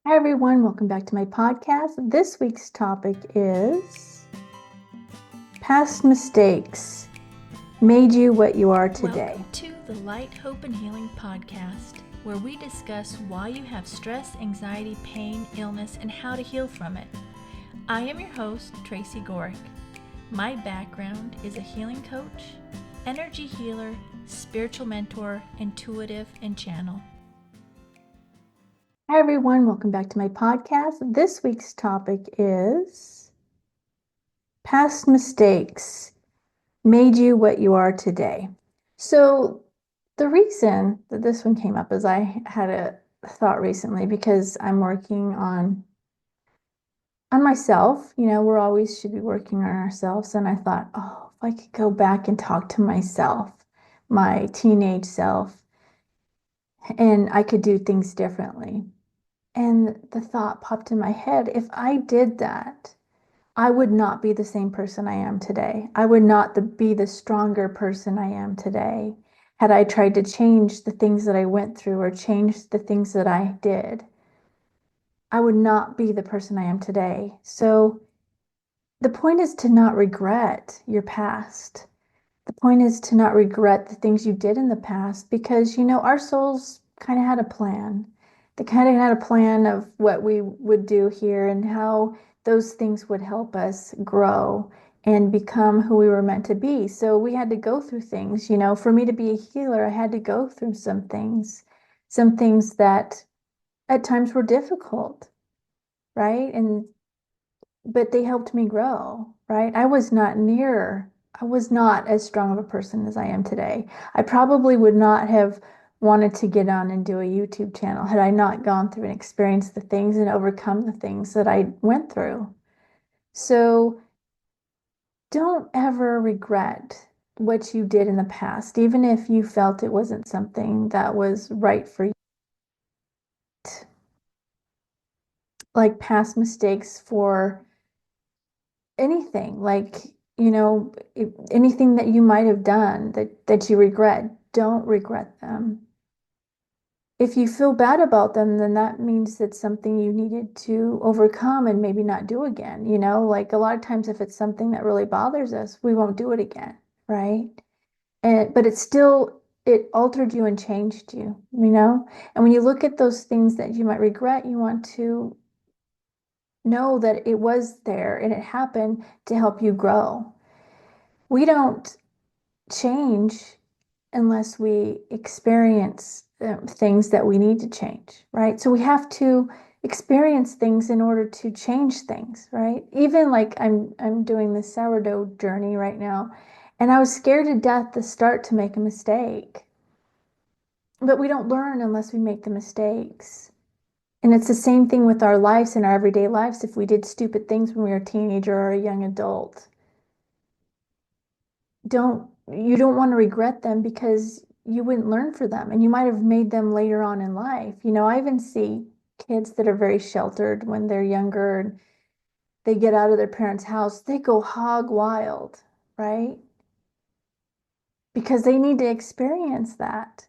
Hi, everyone. Welcome back to my podcast. This week's topic is past mistakes made you what you are today. Welcome to the Light, Hope, and Healing podcast, where we discuss why you have stress, anxiety, pain, illness, and how to heal from it. I am your host, Tracy Gohrick. My background is a healing coach, energy healer, spiritual mentor, intuitive, and channel. Hi, everyone. Welcome back to my podcast. This week's topic is past mistakes made you what you are today. So the reason that this one came up is I had a thought recently because I'm working on myself. We're always should be working on ourselves. And I thought, oh, if I could go back and talk to myself, my teenage self, and I could do things differently. And the thought popped in my head, if I did that, I would not be the same person I am today. I would not be the stronger person I am today had I tried to change the things that I went through or change the things that I did. I would not be the person I am today. So the point is to not regret your past. The point is to not regret the things you did in the past because, our souls kind of had a plan. They kind of had a plan of what we would do here and how those things would help us grow and become who we were meant to be. So we had to go through things. For me to be a healer, I had to go through some things that at times were difficult, right? But they helped me grow, right? I was not as strong of a person as I am today. I probably would not have wanted to get on and do a YouTube channel had I not gone through and experienced the things and overcome the things that I went through. So don't ever regret what you did in the past, even if you felt it wasn't something that was right for you. Like past mistakes for anything, like, anything that you might have done that you regret, don't regret them. If you feel bad about them, then that means it's something you needed to overcome and maybe not do again. Like a lot of times, if it's something that really bothers us, we won't do it again, right? But it altered you and changed you, And when you look at those things that you might regret, you want to know that it was there and it happened to help you grow. We don't change unless we experience things that we need to change, right? So we have to experience things in order to change things, right? Even like I'm doing this sourdough journey right now, and I was scared to death to start to make a mistake. But we don't learn unless we make the mistakes. And it's the same thing with our lives and our everyday lives. If we did stupid things when we were a teenager or a young adult, you don't want to regret them because you wouldn't learn for them and you might have made them later on in life. I even see kids that are very sheltered when they're younger and they get out of their parents' house, they go hog wild, right? Because they need to experience that.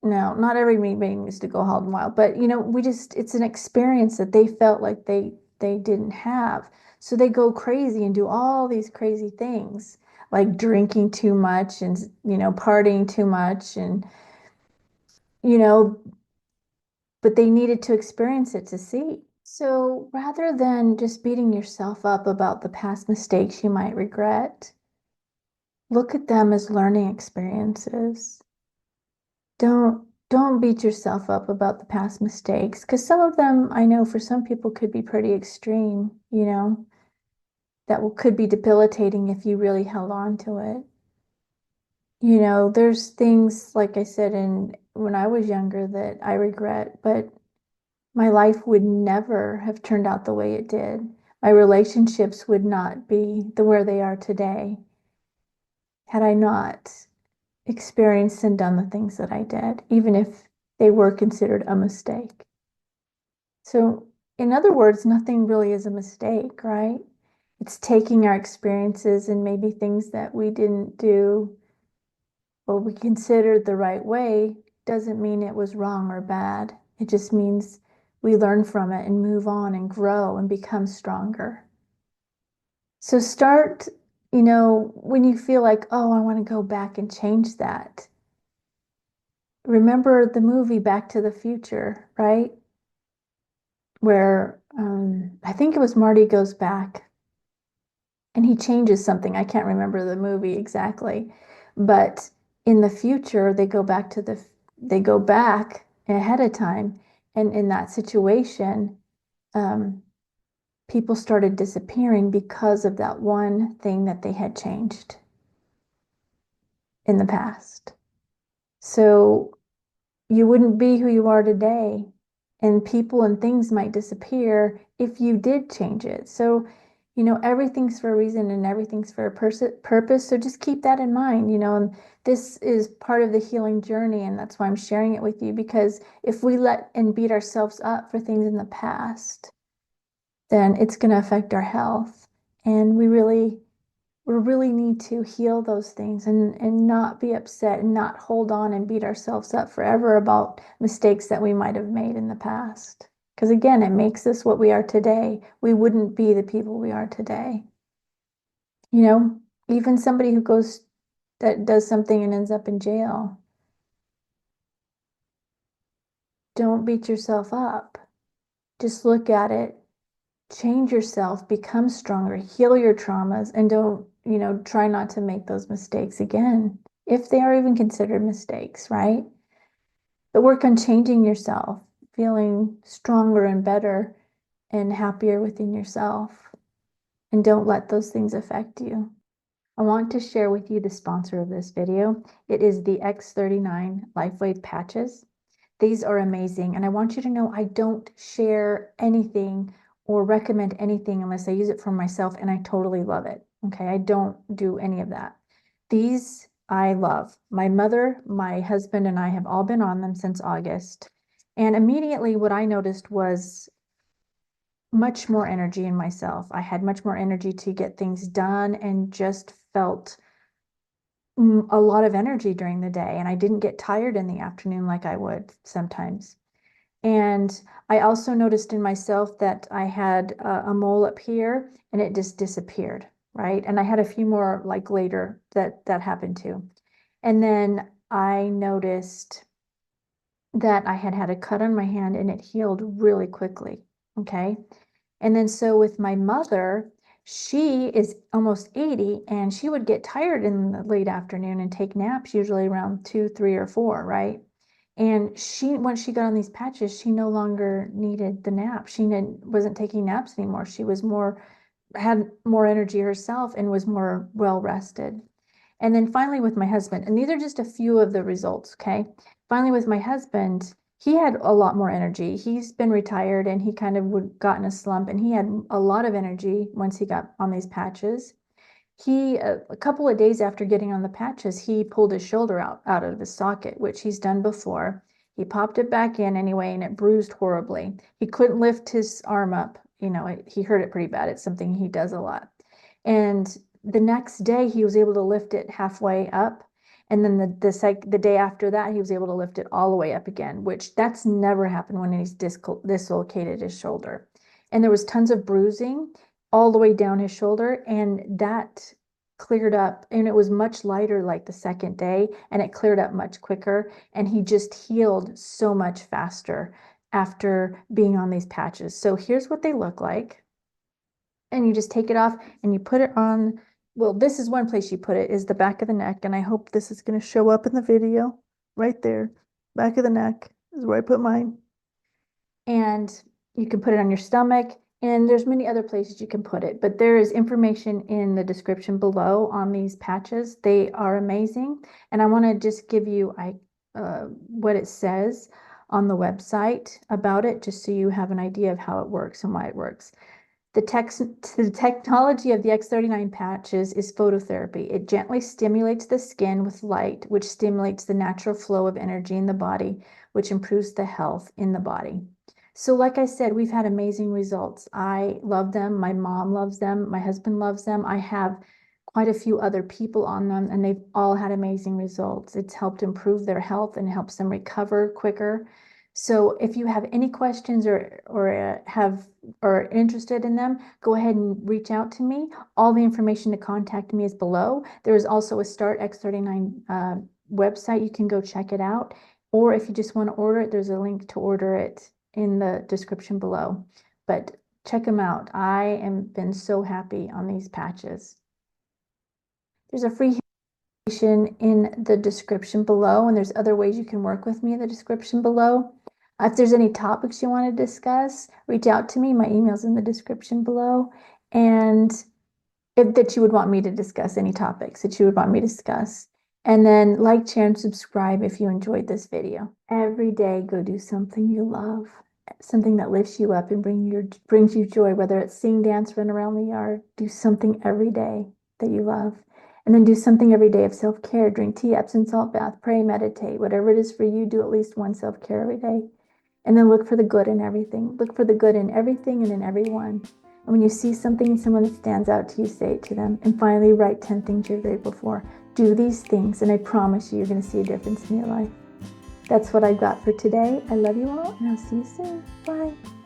No, not everybody needs to go hog wild, but it's an experience that they felt like they didn't have. So they go crazy and do all these crazy things like drinking too much and partying too much and you know but they needed to experience it to see. So rather than just beating yourself up about the past mistakes you might regret, look at them as learning experiences. Don't beat yourself up about the past mistakes because some of them I know for some people could be pretty extreme, that could be debilitating if you really held on to it. There's things, like I said, when I was younger that I regret, but my life would never have turned out the way it did. My relationships would not be where they are today had I not experienced and done the things that I did, even if they were considered a mistake. So, in other words, nothing really is a mistake, right? It's taking our experiences and maybe things that we didn't do what we considered the right way doesn't mean it was wrong or bad. It just means we learn from it and move on and grow and become stronger. So start, when you feel like, oh, I want to go back and change that. Remember the movie Back to the Future, right? Where I think it was Marty goes back and he changes something. I can't remember the movie exactly, but in the future, they go back ahead of time. And in that situation, um, people started disappearing because of that one thing that they had changed in the past. So you wouldn't be who you are today, and people and things might disappear if you did change it. So, everything's for a reason and everything's for a purpose. So just keep that in mind, and this is part of the healing journey. And that's why I'm sharing it with you, because if we let and beat ourselves up for things in the past, then it's going to affect our health. And we really need to heal those things and not be upset and not hold on and beat ourselves up forever about mistakes that we might have made in the past. Because again, it makes us what we are today. We wouldn't be the people we are today. Even somebody that does something and ends up in jail, don't beat yourself up. Just look at it, change yourself, become stronger, heal your traumas, and don't, try not to make those mistakes again, if they are even considered mistakes, right? But work on changing yourself, feeling stronger and better and happier within yourself. And don't let those things affect you. I want to share with you the sponsor of this video. It is the X39 Lifewave patches. These are amazing. And I want you to know I don't share anything or recommend anything unless I use it for myself and I totally love it. Okay, I don't do any of that. These I love. My mother, my husband, and I have all been on them since August. And immediately what I noticed was much more energy in myself. I had much more energy to get things done and just felt a lot of energy during the day. And I didn't get tired in the afternoon like I would sometimes. And I also noticed in myself that I had a mole up here and it just disappeared, right? And I had a few more like later that happened too. And then I noticed that I had a cut on my hand and it healed really quickly. Okay. And then so with my mother, she is almost 80 and she would get tired in the late afternoon and take naps usually around 2, 3, or 4, right? And once she got on these patches, she no longer needed the nap. She wasn't taking naps anymore. She had more energy herself and was more well rested. And then finally with my husband, and these are just a few of the results, okay? Finally with my husband, he had a lot more energy. He's been retired and he kind of got in a slump and he had a lot of energy once he got on these patches. A couple of days after getting on the patches, he pulled his shoulder out of his socket, which he's done before. He popped it back in anyway, and it bruised horribly. He couldn't lift his arm up. He hurt it pretty bad. It's something he does a lot. And the next day, he was able to lift it halfway up. And then the day after that, he was able to lift it all the way up again, which that's never happened when he's dislocated his shoulder. And there was tons of bruising all the way down his shoulder, and that cleared up, and it was much lighter like the second day, and it cleared up much quicker, and he just healed so much faster after being on these patches. So here's what they look like. And you just take it off and you put it on. Well, this is one place you put it, is the back of the neck, and I hope this is going to show up in the video right there. Back of the neck is where I put mine. And you can put it on your stomach, and there's many other places you can put it, but there is information in the description below on these patches. They are amazing, and I want to just give you what it says on the website about it, just so you have an idea of how it works and why it works. The technology of the X39 patches is phototherapy. It gently stimulates the skin with light, which stimulates the natural flow of energy in the body, which improves the health in the body. So like I said, we've had amazing results. I love them. My mom loves them. My husband loves them. I have quite a few other people on them, and they've all had amazing results. It's helped improve their health and helps them recover quicker. So if you have any questions or are interested in them, go ahead and reach out to me. All the information to contact me is below. There is also a Start X39 website. You can go check it out. Or if you just want to order it, there's a link to order it in the description below. But check them out. I am been so happy on these patches. There's a free in the description below, and there's other ways you can work with me in the description below. If there's any topics you want to discuss, reach out to me. My email's in the description below. And if that you would want me to discuss, any topics that you would want me to discuss. And then like, share, and subscribe if you enjoyed this video. Every day, go do something you love, something that lifts you up and brings you joy, whether it's sing, dance, run around the yard. Do something every day that you love. And then do something every day of self-care. Drink tea, Epsom salt bath, pray, meditate. Whatever it is for you, do at least one self-care every day. And then look for the good in everything. Look for the good in everything and in everyone. And when you see something in someone that stands out to you, say it to them. And finally, write 10 things you're grateful for. Do these things, and I promise you're going to see a difference in your life. That's what I got for today. I love you all, and I'll see you soon. Bye.